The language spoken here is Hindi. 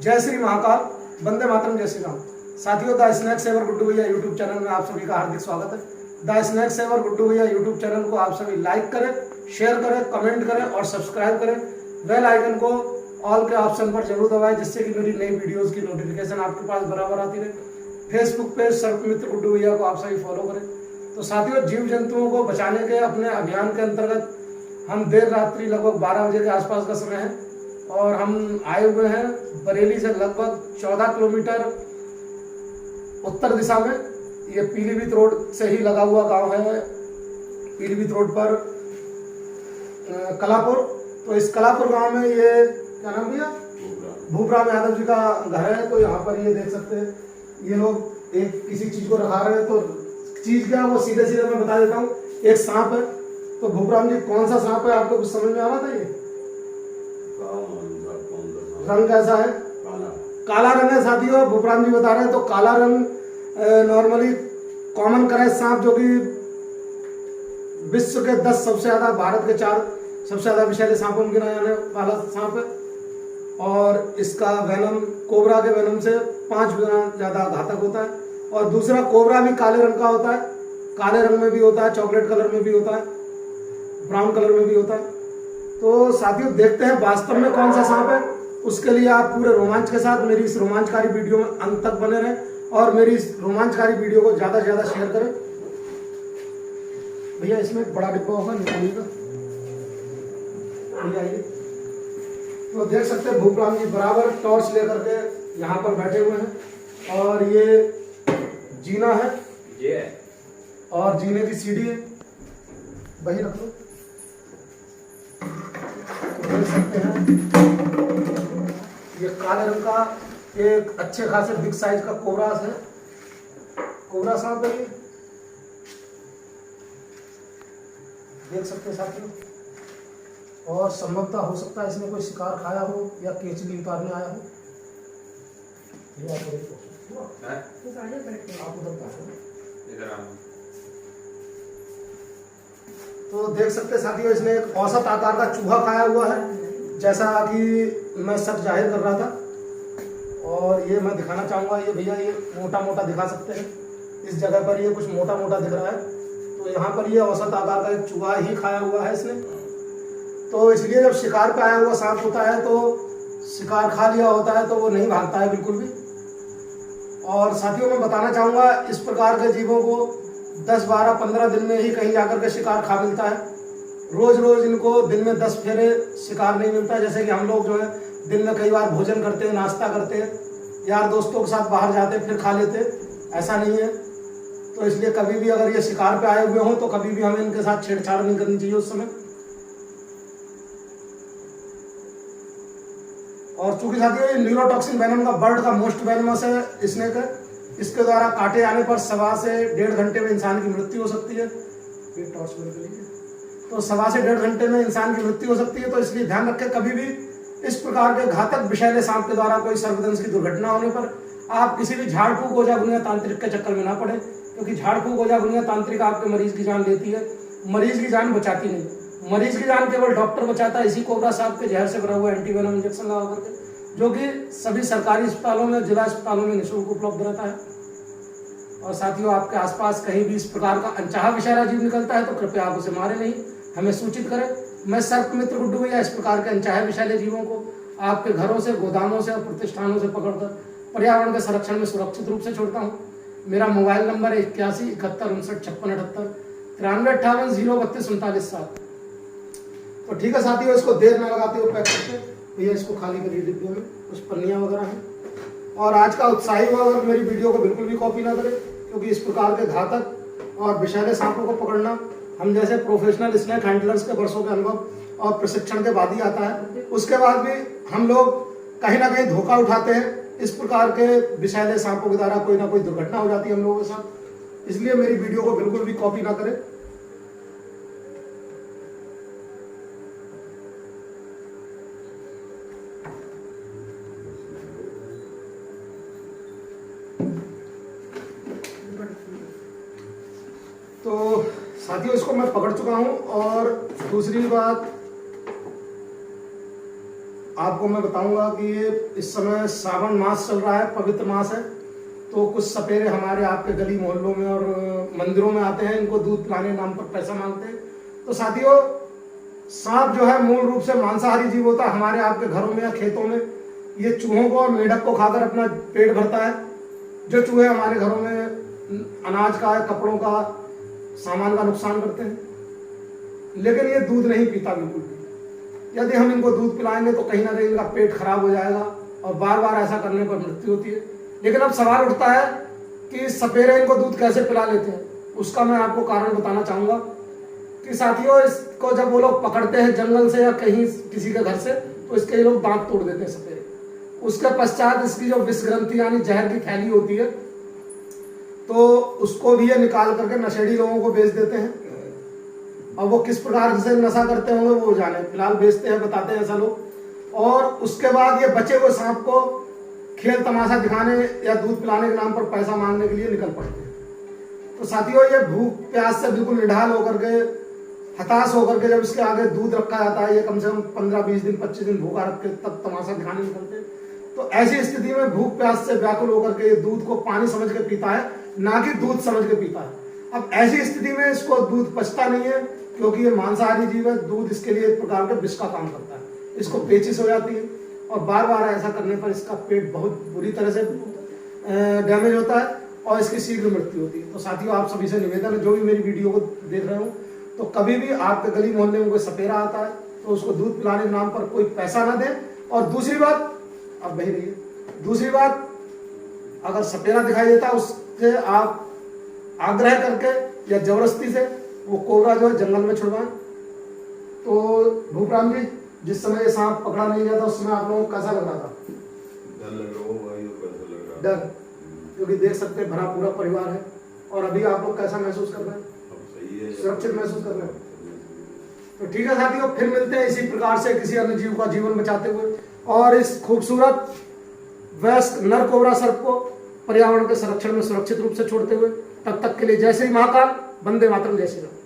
जय श्री महाकाल, वंदे मातरम, जय श्री राम। साथियों, द स्नैक सेवर गुड्डू भैया यूट्यूब चैनल में आप सभी का हार्दिक स्वागत है। द स्नैक सेवर गुड्डू भैया यूट्यूब चैनल को आप सभी लाइक करें, शेयर करें, कमेंट करें और सब्सक्राइब करें। बेल आइकन को ऑल के ऑप्शन पर जरूर दबाएं, जिससे कि मेरी नई वीडियोस की नोटिफिकेशन आपके पास बराबर आती रहे। फेसबुक पे सर्प मित्र गुड्डू भैया को आप सभी फॉलो करें। तो साथियों, जीव जंतुओं को बचाने के अपने अभियान के अंतर्गत हम देर रात्रि लगभग 12 बजे के आसपास का समय है और हम आए हुए हैं बरेली से लगभग 14 किलोमीटर उत्तर दिशा में। ये पीलीभीत रोड से ही लगा हुआ गांव है। पीलीभीत रोड पर कलापुर। तो इस कलापुर गांव में ये क्या नाम भैया, भूपराम यादव जी का घर है। तो यहाँ पर ये देख सकते हैं, ये लोग एक किसी चीज को रखा रहे हैं। तो चीज क्या है वो सीधे सीधे मैं बता देता हूँ। एक सांप है। तो भूपराम जी, कौन सा सांप है, आपको कुछ समझ में आ रहा था? ये रंग कैसा है? काला रंग है साथियों। भूपराम जी बता रहे हैं। तो काला रंग नॉर्मली कॉमन कराइज सांप, जो कि विश्व के 10 सबसे ज्यादा, भारत के 4 सबसे ज्यादा विषैले सांपों में गिना जाने वाला सांप है। और इसका वेनम कोबरा के वेनम से 5 गुना ज्यादा घातक होता है। और दूसरा, कोबरा भी काले रंग का होता है। काले रंग में भी होता है, चॉकलेट कलर में भी होता है, ब्राउन कलर में भी होता है। तो साथियों, देखते हैं वास्तव में कौन सा सांप है। उसके लिए आप पूरे रोमांच के साथ मेरी इस रोमांचकारी वीडियो में अंत तक बने रहें और मेरी इस रोमांचकारी वीडियो को ज्यादा से ज्यादा शेयर करें। भैया, इसमें एक बड़ा डिब्बा होगा, निकालिएगा भैया। ये तो देख सकते हैं, भूपराम जी बराबर टॉर्च लेकर के यहाँ पर बैठे हुए हैं। और ये जीना है और जीने की सीढ़ी है। वही रख लो। देख सकते हैं, ये काले रंग का एक अच्छे खासे बिग साइज का कोबरा है। कोबरा सांप है ये, देख सकते हैं साथियों। और संभवतः हो सकता है इसने कोई शिकार खाया हो या केचली उतारने आया हो। आप उधर तो देख सकते हैं साथियों, इसने एक औसत आकार का चूहा खाया हुआ है, जैसा कि मैं शक जाहिर कर रहा था। और ये मैं दिखाना चाहूंगा, ये भैया ये मोटा मोटा दिखा सकते हैं। इस जगह पर ये कुछ मोटा मोटा दिख रहा है। तो यहाँ पर ये औसत आकार का एक चूहा ही खाया हुआ है इसने। तो इसलिए जब शिकार पे आया हुआ सांप होता है तो शिकार खा लिया होता है तो वो नहीं भागता है बिल्कुल भी। और साथियों, मैं बताना चाहूंगा, इस प्रकार के जीवों को 10, 12, 15 दिन में ही कहीं जाकर के शिकार खा मिलता है। रोज रोज इनको दिन में 10 फेरे शिकार नहीं मिलता है। जैसे कि हम लोग जो है दिन में कई बार भोजन करते हैं, नाश्ता करते हैं, यार दोस्तों के साथ बाहर जाते हैं, फिर खा लेते हैं, ऐसा नहीं है। तो इसलिए कभी भी अगर ये शिकार पे आए हुए हों तो कभी भी हमें इनके साथ छेड़छाड़ नहीं करनी चाहिए उस समय। और चूंकि साथियों ये न्यूरोटॉक्सिन वेनम का बर्ड का मोस्ट वेनमस है स्नेक है। इसके द्वारा काटे जाने पर 1.25 से 1.5 घंटे में इंसान की मृत्यु हो सकती है। ये टॉर्च बंद कर लीजिए। तो 1.25 से 1.5 घंटे में इंसान की मृत्यु हो सकती है। तो इसलिए ध्यान रखें, कभी भी इस प्रकार के घातक विषैले सांप के द्वारा कोई सर्पदंश की दुर्घटना होने पर आप किसी भी झाड़ फूक ओझा गुनिया तांत्रिक के चक्कर में ना पड़े, क्योंकि झाड़ फूक ओझा गुनिया तांत्रिक आपके मरीज की जान लेती है, मरीज की जान बचाती नहीं। मरीज की जान केवल डॉक्टर बचाता है, इसी कोबरा सांप के जहर से भरा हुआ एंटीवेनम इंजेक्शन लगा करके, जो कि सभी सरकारी अस्पतालों में, जिला अस्पतालों में निःशुल्क उपलब्ध रहता है। और साथियों, आपके आसपास कहीं भी इस प्रकार का अनचाहा विषैला जीव निकलता है तो कृपया आप उसे मारे नहीं, हमें सूचित करें। मैं सर्प मित्र गुड्डू भैया इस प्रकार के अनचाहे विषैले जीवों को आपके घरों से, गोदामों से और प्रतिष्ठानों से पकड़कर पर्यावरण के संरक्षण में सुरक्षित रूप से छोड़ता हूँ। मेरा मोबाइल नंबर है 81 71 59 56 78 93 58 032 39 7। तो ठीक है साथियों, इसको देर न लगाते हुए पैक करते भैया, इसको खाली करिए डिब्बे में, कुछ पन्नियाँ वगैरह हैं। और आज का उत्साही हुआ अगर मेरी वीडियो को बिल्कुल भी कॉपी ना करें, क्योंकि इस प्रकार के घातक और विषैले सांपों को पकड़ना हम जैसे प्रोफेशनल स्नेक हैंडलर्स के वर्षों के अनुभव और प्रशिक्षण के बाद ही आता है। उसके बाद भी हम लोग कहीं ना कहीं धोखा उठाते हैं। इस प्रकार के विषैले सांपों के द्वारा कोई ना कोई दुर्घटना हो जाती है हम लोगों के साथ। इसलिए मेरी वीडियो को बिल्कुल भी कॉपी ना करें। तो साथियों, इसको मैं पकड़ चुका हूं। और दूसरी बात, आपको मैं बताऊंगा कि ये इस समय सावन मास चल रहा है, पवित्र मास है। तो कुछ सपेरे हमारे आपके गली मोहल्लों में और मंदिरों में आते हैं, इनको दूध पिलाने के नाम पर पैसा मांगते हैं। तो साथियों, सांप जो है मूल रूप से मांसाहारी जीव होता है। हमारे आपके घरों में या खेतों में ये चूहों को और मेंढक को खाकर अपना पेट भरता है। जो चूहे हमारे घरों में अनाज का, कपड़ों का, सामान का नुकसान करते हैं, लेकिन ये दूध नहीं पीता बिल्कुल भी। यदि हम इनको दूध पिलाएंगे तो कहीं ना कहीं इनका पेट खराब हो जाएगा और बार बार ऐसा करने पर मृत्यु होती है। लेकिन अब सवाल उठता है कि सपेरे इनको दूध कैसे पिला लेते हैं। उसका मैं आपको कारण बताना चाहूंगा कि साथियों, इसको जब वो लोग पकड़ते हैं जंगल से या कहीं किसी के घर से, तो इसके ये लोग दांत तोड़ देते हैं सपेरे। उसके पश्चात इसकी जो विष ग्रंथि यानी जहर की थैली होती है, तो उसको भी ये निकाल करके नशेड़ी लोगों को बेच देते हैं। और वो किस प्रकार से नशा करते होंगे वो जाने, फिलहाल बेचते हैं, बताते हैं ऐसा लोग। और उसके बाद ये बचे हुए सांप को खेल तमाशा दिखाने या दूध पिलाने के नाम पर पैसा मांगने के लिए निकल पड़ते हैं। तो साथियों, ये भूख प्यास से बिल्कुल निढाल होकर के, हताश होकर के जब इसके आगे दूध रखा जाता है, ये कम से कम 15-20 दिन 25 दिन भूखा रख के तब तमाशा दिखाने निकलते हैं। तो ऐसी स्थिति में भूख प्यास से व्याकुल होकर के ये दूध को पानी समझ के पीता है, ना कि दूध समझ के पीता है। अब ऐसी स्थिति में इसको दूध पचता नहीं है, क्योंकि ये मांसाहारी जीव है। दूध इसके लिए एक प्रकार के विष का काम करता है। इसको पेचिश हो जाती है और बार बार ऐसा करने पर इसका पेट बहुत बुरी तरह से डैमेज होता है और इसकी शीघ्र मृत्यु होती है। तो साथियों, आप सभी से निवेदन है, जो भी मेरी वीडियो को देख रहे हो, तो कभी भी आपके गली मोहल्ले में कोई सपेरा आता है तो उसको दूध पिलाने के नाम पर कोई पैसा ना दें। और दूसरी बात, अब वही रही, दूसरी बात, अगर सपेरा दिखाई देता है उससे आप आग्रह करके या जबरदस्ती से वो कोबरा जो है जंगल में छुड़वाएं। तो भूपराम जी, जिस समय ये सांप पकड़ा नहीं गया था उस समय आप लोगों को कैसा लग रहा था? डर लग रहा होगा, ये कैसा लग रहा है? डर, क्योंकि देख सकते हैं भरा पूरा परिवार है। और अभी आप लोग कैसा महसूस कर रहे हैं? सही है, सुरक्षित महसूस कर रहे हैं? तो ठीक है साथियों, फिर मिलते हैं इसी प्रकार से किसी अन्य जीव का जीवन बचाते हुए और इस खूबसूरत वयस्क नर कोबरा सर्प को पर्यावरण के संरक्षण में सुरक्षित रूप से छोड़ते हुए। तब तक के लिए जय श्री महाकाल, वंदे मातरम, जय श्री राम।